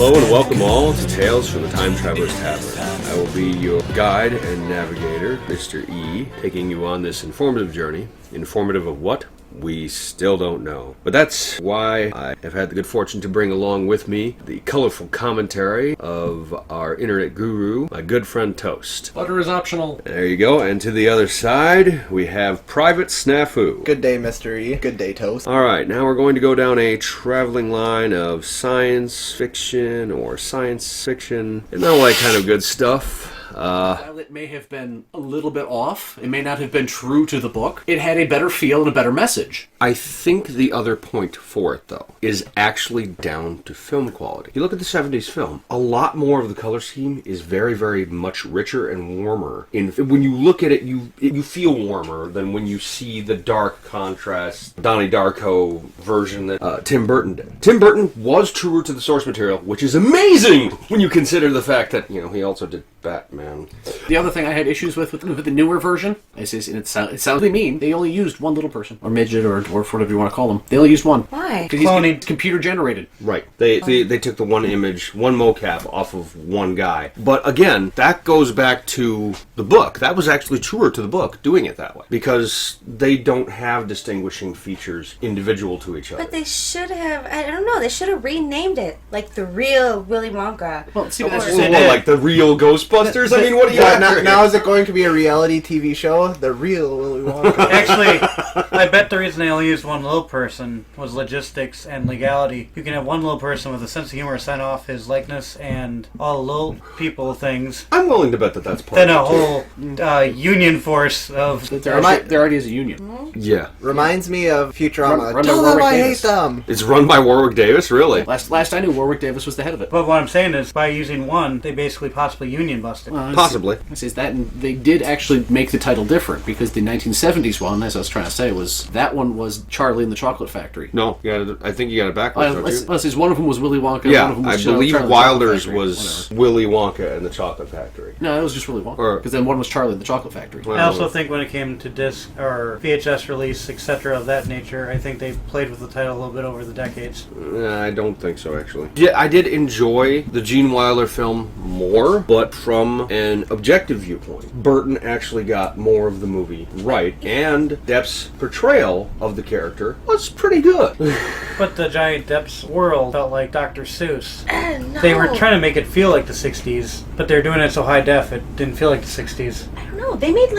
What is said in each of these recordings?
Hello and welcome all to Tales from the Time Traveler's Tavern. I will be your guide and navigator, Mr.E, taking you on this informative journey. Informative of what? We still don't know. But that's why I have had the good fortune to bring along with me the colorful commentary of our internet guru, my good friend Toast. Butter is optional. There you go. And to the other side, we have Private Snafu. Good day, Mr.E. Good day, Toast. Alright, now we're going to go down a traveling line of science fiction or science fiction and all that kind of good stuff. While it may have been a little bit off, it may not have been true to the book, it had a better feel and a better message. I think the other point for it, though, is actually down to film quality. You look at the 70s film, a lot more of the color scheme is very, very much richer and warmer. When you look at it, you feel warmer than when you see the dark contrast, Donnie Darko version that Tim Burton did. Tim Burton was truer to the source material, which is amazing when you consider the fact that, he also did Batman. The other thing I had issues with the newer version is it sounds really mean. They only used one little person, or midget, or dwarf, whatever you want to call them. They only used one. Why? Because he's computer generated. Right. They took the one image, one mocap off of one guy. But again, that goes back to the book. That was actually truer to the book, doing it that way. Because they don't have distinguishing features individual to each other. But they should have, I don't know, they should have renamed it. Like the real Willy Wonka. Well, see, like the real Ghostbusters? I mean, what are you now is it going to be a reality TV show? The real Willy Wonka. Actually, I bet the reason they only used one little person was logistics and legality. You can have one little person with a sense of humor sign off his likeness and all little people things. I'm willing to bet that that's part then of a whole union force of... There already is a union. Mm-hmm. Yeah. Reminds me of Futurama. Run Tell by them Warwick I Davis. hate them. It's run by Warwick Davis, really? Last I knew, Warwick Davis was the head of it. But what I'm saying is, by using one, they basically possibly union busted. Possibly. This is that, and they did actually make the title different, because the 1970s one, as I was trying to say, that one was Charlie and the Chocolate Factory. No, I think you got it backwards, don't you? One of them was Willy Wonka. Yeah, one of them was I Charlie believe and the Wilder's Chocolate Factory, was Willy Wonka and the Chocolate Factory. No, it was just Willy Wonka. Because then one was Charlie and the Chocolate Factory. I also think when it came to disc or VHS release, etc. of that nature, I think they played with the title a little bit over the decades. I don't think so, actually. Yeah, I did enjoy the Gene Wilder film more, but from an objective viewpoint, Burton actually got more of the movie right, and Depp's portrayal of the character was pretty good. But the Giant Depp's world felt like Dr. Seuss. No. They were trying to make it feel like the 60s, but they're doing it so high def it didn't feel like the 60s. I don't know. They made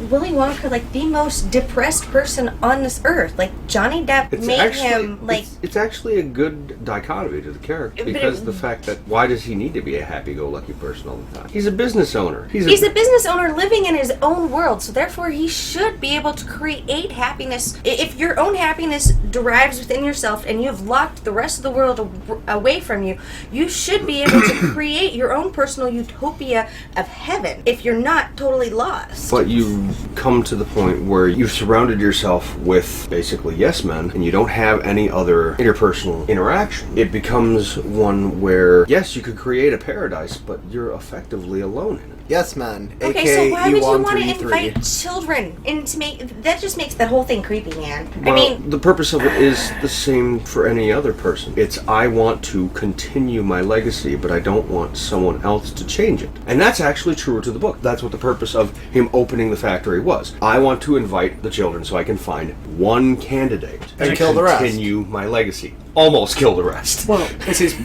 Willy Wonka the most depressed person on this earth. Johnny Depp made him It's actually a good dichotomy to the character, because the fact that why does he need to be a happy-go-lucky person all the time? He's a business owner. He's a business owner living in his own world, so therefore he should be able to create happiness. If your own happiness derives within yourself and you have locked the rest of the world away from you, you should be able to create your own personal utopia of heaven if you're not totally lost. But you come to the point where you've surrounded yourself with basically yes men, and you don't have any other interpersonal interaction. It becomes one where, yes, you could create a paradise, but you're effectively alone in it. Yes, man. Okay, so why would you want to invite children into that just makes the whole thing creepy, man. Well, the purpose of it is the same for any other person. It's I want to continue my legacy, but I don't want someone else to change it. And that's actually truer to the book. That's what the purpose of him opening the factory was. I want to invite the children so I can find one candidate and kill the rest. Continue my legacy. Almost kill the rest. Well,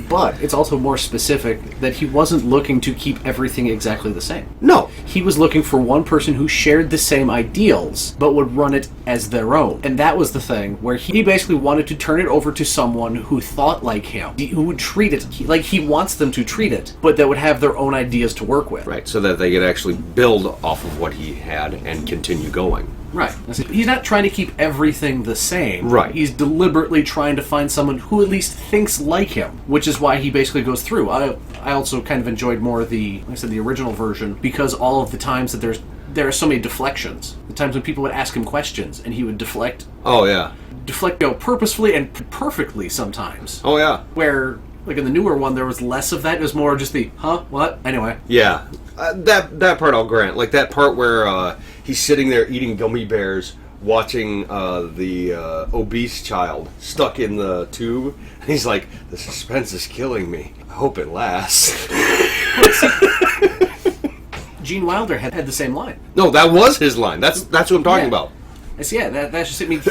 but it's also more specific that he wasn't looking to keep everything exactly the same. No. He was looking for one person who shared the same ideals, but would run it as their own. And that was the thing, where he basically wanted to turn it over to someone who thought like him, who would treat it like he wants them to treat it, but that would have their own ideas to work with. Right, so that they could actually build off of what he had and continue going. Right. He's not trying to keep everything the same. Right. He's deliberately trying to find someone who at least thinks like him, which is why he basically goes through. I also kind of enjoyed more the, like I said, the original version, because all of the times that there are so many deflections. The times when people would ask him questions and he would deflect. Oh, yeah. Deflect purposefully and perfectly sometimes. Oh, yeah. Where, like in the newer one, there was less of that. It was more just the, huh, what? Anyway. Yeah. That part I'll grant. Like that part where he's sitting there eating gummy bears, watching the obese child stuck in the tube. And he's like, the suspense is killing me. I hope it lasts. Gene Wilder had the same line. No, that was his line. That's what I'm talking about. Yeah, that's just it.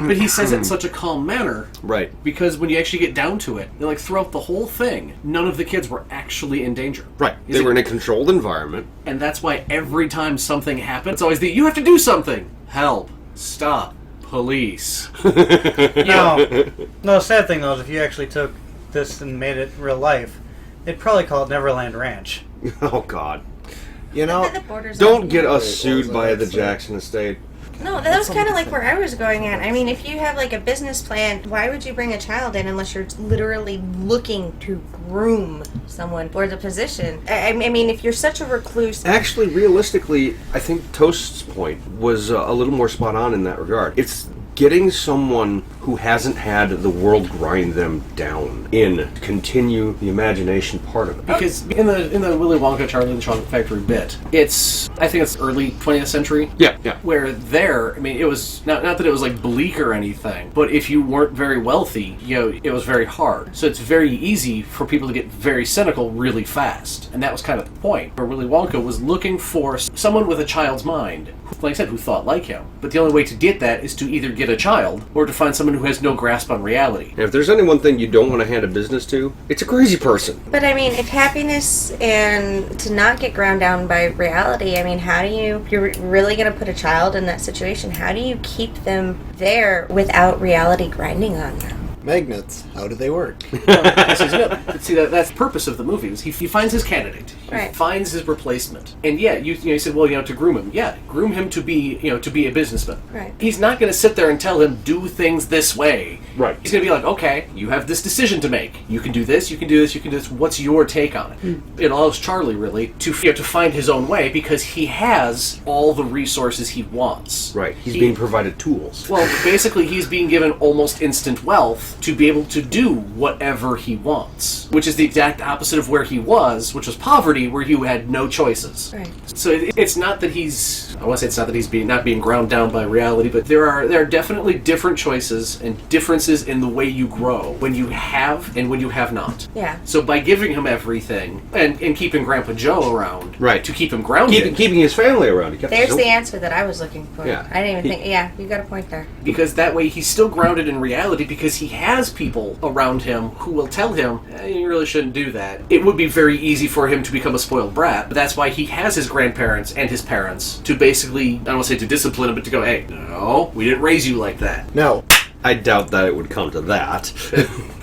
But he says it in such a calm manner. Right. Because when you actually get down to it, like throughout the whole thing, none of the kids were actually in danger. Right. They were in a controlled environment. And that's why every time something happens, it's always you have to do something. Help. Stop. Police. No, sad thing though is if you actually took this and made it real life, they'd probably call it Neverland Ranch. Oh, God. You know, The borders Don't on- get us sued by the Jackson estate. No, that was kind of like where I was going at. I mean, if you have like a business plan, why would you bring a child in unless you're literally looking to groom someone for the position? I mean, if you're such a recluse... Actually, realistically, I think Toast's point was a little more spot on in that regard. It's getting someone who hasn't had the world grind them down in to continue the imagination part of it. Because in the Willy Wonka, Charlie and the Chocolate Factory bit, I think it's early 20th century. Yeah. Where I mean, it was not that it was like bleak or anything, but if you weren't very wealthy, it was very hard. So it's very easy for people to get very cynical really fast. And that was kind of the point, where Willy Wonka was looking for someone with a child's mind, like I said, who thought like him. But the only way to get that is to either get a child or to find someone who has no grasp on reality. And if there's any one thing you don't want to hand a business to, it's a crazy person. But I mean, if happiness and to not get ground down by reality, I mean, if you're really going to put a child in that situation, how do you keep them there without reality grinding on them? magnets, how do they work? See, that's the purpose of the movie. Is he finds his candidate. He Right. finds his replacement. And yeah, you said, well, to groom him. Yeah, groom him to be a businessman. Right. He's not going to sit there and tell him, do things this way. Right. He's going to be like, okay, you have this decision to make. You can do this, you can do this, you can do this. What's your take on it? It allows Charlie, really, to find his own way because he has all the resources he wants. Right. He's being provided tools. Well, basically, he's being given almost instant wealth to be able to do whatever he wants, which is the exact opposite of where he was, which was poverty, where he had no choices. Right. So it's not that he's. I want to say it's not that he's not being ground down by reality, but there are definitely different choices and differences in the way you grow when you have and when you have not. Yeah. So by giving him everything and keeping Grandpa Joe around, Right. to keep him grounded, Keeping his family around. He kept There's his the own- answer that I was looking for. Yeah. I didn't even think. Yeah, you got a point there. because that way he's still grounded in reality because he has people around him who will tell him, you really shouldn't do that. It would be very easy for him to become a spoiled brat, but that's why he has his grandparents and his parents to basically, I don't want to say to discipline him, but to go, hey, no, we didn't raise you like that. No. I doubt that it would come to that.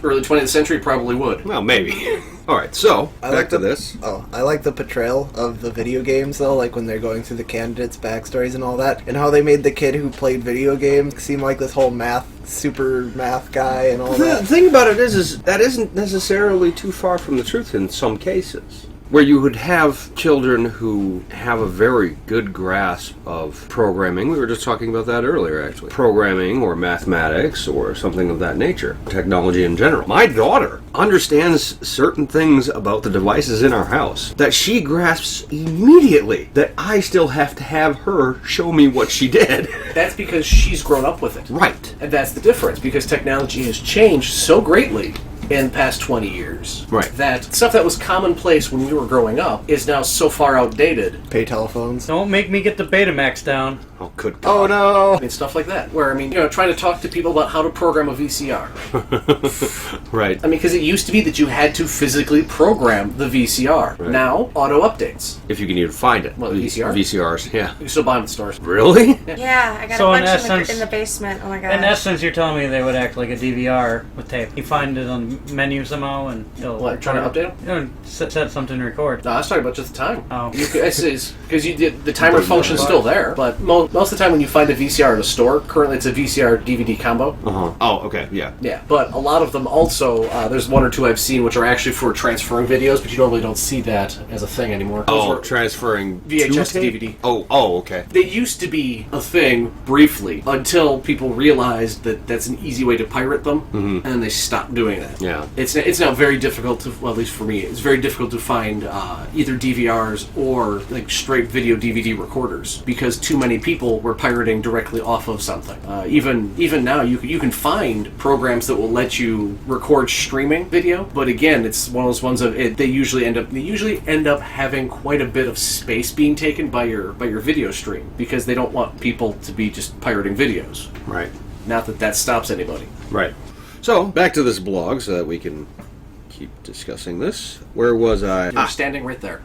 Early 20th century probably would. Well, maybe. All right, so back to this. Oh, I like the portrayal of the video games, though, like when they're going through the candidates' backstories and all that, and how they made the kid who played video games seem like this whole super math guy and all The that. thing about it is that isn't necessarily too far from the truth in some cases. Where you would have children who have a very good grasp of programming. We were just talking about that earlier, actually. Programming or mathematics or something of that nature. Technology in general. My daughter understands certain things about the devices in our house that she grasps immediately that I still have to have her show me what she did. That's because she's grown up with it. Right. And that's the difference, because technology has changed so greatly in the past 20 years. Right. That stuff that was commonplace when we were growing up is now so far outdated. Pay telephones. Don't make me get the Betamax down. Oh, good God. Oh no! And stuff like that. Where, trying to talk to people about how to program a VCR. Right. Because it used to be that you had to physically program the VCR. Right. Now, auto updates. If you can even find it. What, the VCR? VCRs, yeah. You can still buy them at stores. Really? Yeah, I got So a in bunch essence- in the basement. Oh my god. In essence, you're telling me they would act like a DVR with tape. You find it on the menu somehow and they'll... What, trying to update them? Set something to record. No, I was talking about just the time. Oh. Because the timer function's still there, but most of the time when you find a VCR at a store, currently it's a VCR DVD combo. Oh, okay, yeah. Yeah, but a lot of them also, there's one or two I've seen which are actually for transferring videos, but you normally don't see that as a thing anymore. Those were Transferring VHS to tape? DVD. Oh, okay. They used to be a thing briefly until people realized that that's an easy way to pirate them, and then they stopped doing that. Yeah. It's now very difficult to, well, at least for me, it's very difficult to find either DVRs or like straight video DVD recorders because too many people were pirating directly off of something. Even now, you can find programs that will let you record streaming video, but again, it's one of those ones of they usually end up having quite a bit of space being taken by your video stream because they don't want people to be just pirating videos. Right. Not that stops anybody. Right. So, back to this blog so that we can keep discussing this. Where was I? You're standing right there.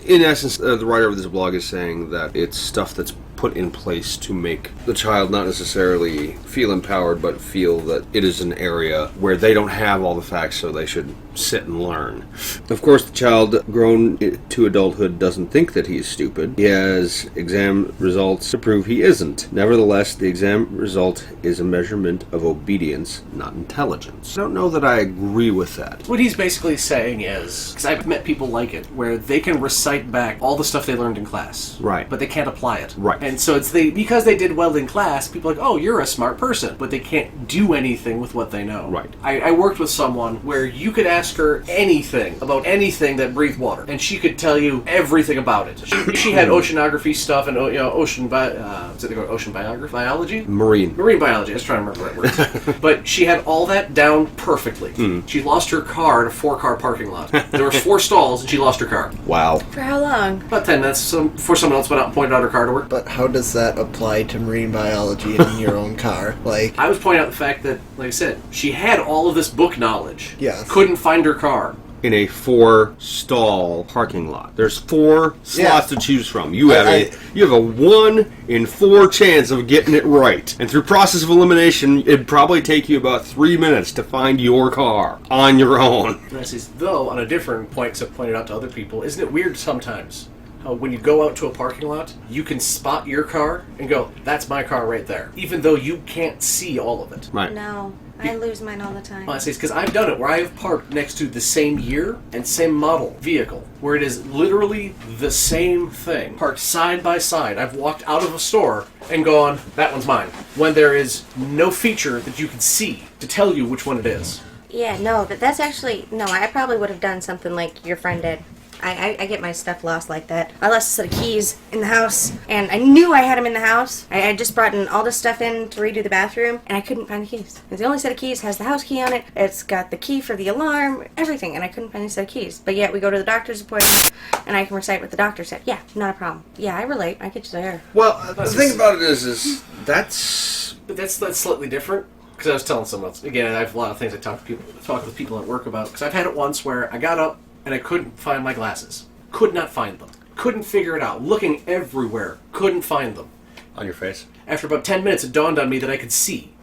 In essence, the writer of this blog is saying that it's stuff that's put in place to make the child not necessarily feel empowered, but feel that it is an area where they don't have all the facts, so they should sit and learn. Of course, the child grown to adulthood doesn't think that he is stupid. He has exam results to prove he isn't. Nevertheless, the exam result is a measurement of obedience, not intelligence. I don't know that I agree with that. What he's basically saying is, because I've met people like it, where they can recite back all the stuff they learned in class. Right. But they can't apply it. Right. And so because they did well in class, people are like, oh, you're a smart person. But they can't do anything with what they know. Right. I worked with someone where you could ask her anything about anything that breathed water, and she could tell you everything about it. She had oceanography stuff and ocean biology? Marine biology. I was trying to remember the right words. But she had all that down perfectly. She lost her car in a 4-car parking lot. There were 4 stalls, and she lost her car. Wow. For how long? About 10 minutes before someone else went out and pointed out her car to her. But how does that apply to marine biology in your own car? Like, I was pointing out the fact that, like I said, she had all of this book knowledge. Yes. Couldn't find her car. In a 4-stall parking lot. There's 4 slots to choose from. You have a 1 in 4 chance of getting it right. And through process of elimination, it'd probably take you about 3 minutes to find your car on your own. And I says, though, on a different point, so pointed out to other people, isn't it weird sometimes how when you go out to a parking lot, you can spot your car and go, that's my car right there, even though you can't see all of it. Right. No, I lose mine all the time. Well, I say, because I've done it where I have parked next to the same year and same model vehicle, where it is literally the same thing, parked side by side. I've walked out of a store and gone, that one's mine, when there is no feature that you can see to tell you which one it is. Yeah, no, that's actually... No, I probably would have done something like your friend did. I get my stuff lost like that. I lost a set of keys in the house, and I knew I had them in the house. I just brought in all this stuff in to redo the bathroom, and I couldn't find the keys. The only set of keys has the house key on it. It's got the key for the alarm, everything, and I couldn't find any set of keys. But yet we go to the doctor's appointment, and I can recite what the doctor said. Yeah, not a problem. Yeah, I relate. I get you there. Well, the thing about it is that's... But that's slightly different. Because I was telling someone else, again, I have a lot of things I talk with people at work about. Because I've had it once where I got up and I couldn't find my glasses. Could not find them. Couldn't figure it out. Looking everywhere. Couldn't find them. On your face? After about 10 minutes, it dawned on me that I could see.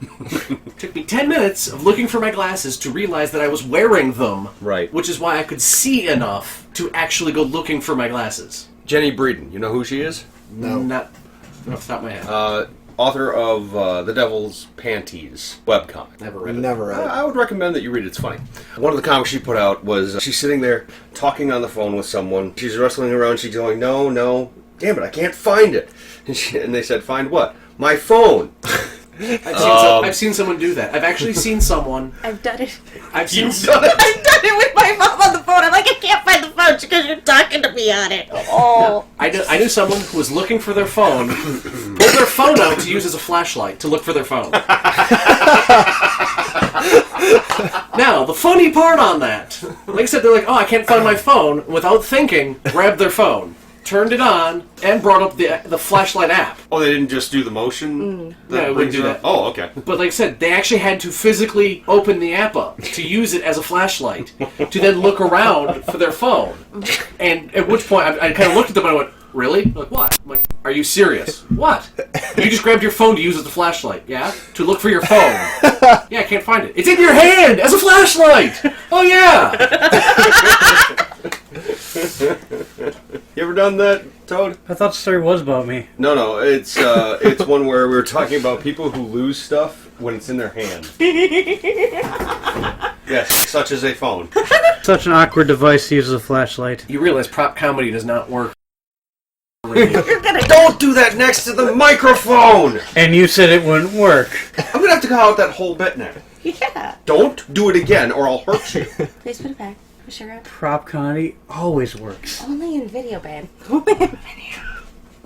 Took me 10 minutes of looking for my glasses to realize that I was wearing them. Right. Which is why I could see enough to actually go looking for my glasses. Jenny Breeden, you know who she is? no. Not off the top of my head. Author of The Devil's Panties webcomic. Never read it. Never read it. I would recommend that you read it. It's funny. One of the comics she put out was she's sitting there talking on the phone with someone. She's wrestling around. She's going, no, damn it, I can't find it. And they said, find what? My phone. I've seen someone do that. I've actually seen someone. I've done it. I've seen. You've done it. I've done it with my mom on the phone. I'm like, I can't find the phone because you're talking to me on it. Oh. I knew someone who was looking for their phone, pulled their phone out to use as a flashlight to look for their phone. Now, the funny part on that, like I said, they're like, oh, I can't find my phone. Without thinking, grabbed their phone, turned it on, and brought up the flashlight app. Oh, they didn't just do the motion? No, it wouldn't do that. Oh, okay. But like I said, they actually had to physically open the app up to use it as a flashlight, to then look around for their phone. And at which point, I kind of looked at them and I went, really? Like, what? I'm like, are you serious? What? You just grabbed your phone to use as a flashlight, yeah? To look for your phone. Yeah, I can't find it. It's in your hand as a flashlight! Oh, yeah! You ever done that? Toad? I thought the story was about me. No, it's one where we were talking about people who lose stuff when it's in their hand. Yes, such as a phone. Such an awkward device to use as a flashlight. You realize prop comedy does not work. Don't do that next to the microphone! And you said it wouldn't work. I'm gonna have to cut out that whole bit now. Yeah. Don't do it again or I'll hurt you. Please put it back. Push it up. Prop comedy always works. Only in video, babe.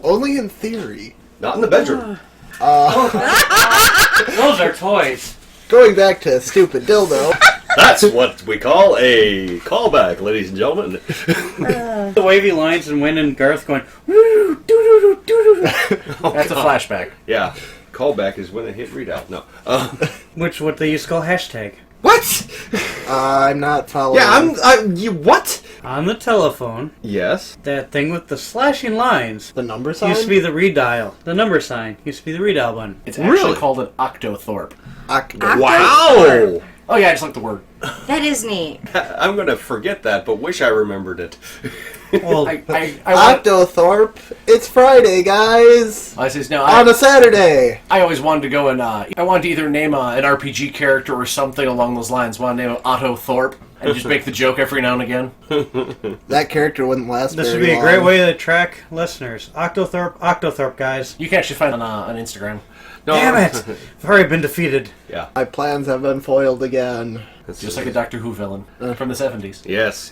Only in theory. Not in the bedroom. Those are toys. Going back to stupid dildo. That's what we call a callback, ladies and gentlemen. The wavy lines and Wynn and Garth going, woo, doo doo doo doo doo. That's a flashback. Yeah. Callback is when they hit readout. No. What they used to call hashtag. What? I'm not following. Yeah, you what? On the telephone, Yes. that thing with the slashing lines The number sign? used to be the redial. The number sign used to be the redial button. It's actually Really? called an octothorpe. Wow! Oh yeah, I just like the word. That is neat. I'm gonna forget that, but wish I remembered it. Well, I want, Octothorpe. It's Friday, guys. I says no. On a Saturday. I always wanted to go and I wanted to either name an RPG character or something along those lines. I want to name it Otto Thorpe and just make the joke every now and again. That character wouldn't last this very would be a long. great way to track listeners. Octothorpe, guys. You can actually find it on Instagram. No. Damn it! I've already been defeated. Yeah. My plans have been foiled again. Just like a Doctor Who villain from the 70s. Yes.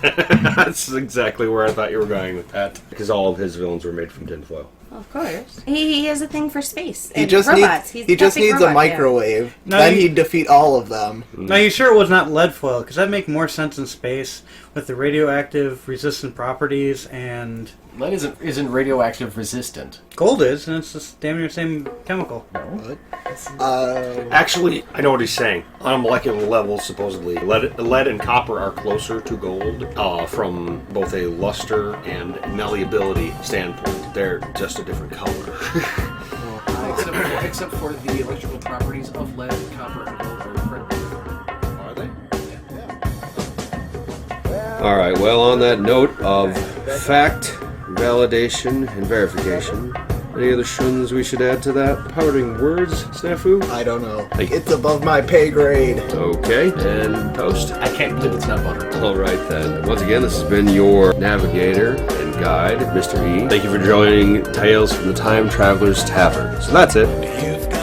That's exactly where I thought you were going with that. Because all of his villains were made from tinfoil. Of course. He has a thing for space. He And just robots. needs He's he just perfect needs a robot, yeah. microwave. No, then he- he'd defeat all of them. Now, you sure it was not lead foil? Because that'd make more sense in space with the radioactive resistant properties, and Lead isn't radioactive resistant. gold is, and it's just damn near the same chemical. Actually, I know what he's saying. On a molecular level, supposedly, lead and copper are closer to gold from both a luster and malleability standpoint. They're just a different color. Except for the electrical properties of lead, copper, and gold are incredible. Are they? All right. Well, on that note of fact, validation, and verification, any other shuns we should add to that? Powering words, Snafu? I don't know. Like- It's above my pay grade. Okay. And Toast? I can't believe it's not butter. All right, then. Once again, this has been your navigator and guide, Mr. E. Thank you for joining Tales from the Time Traveler's Tavern. So that's it. You've got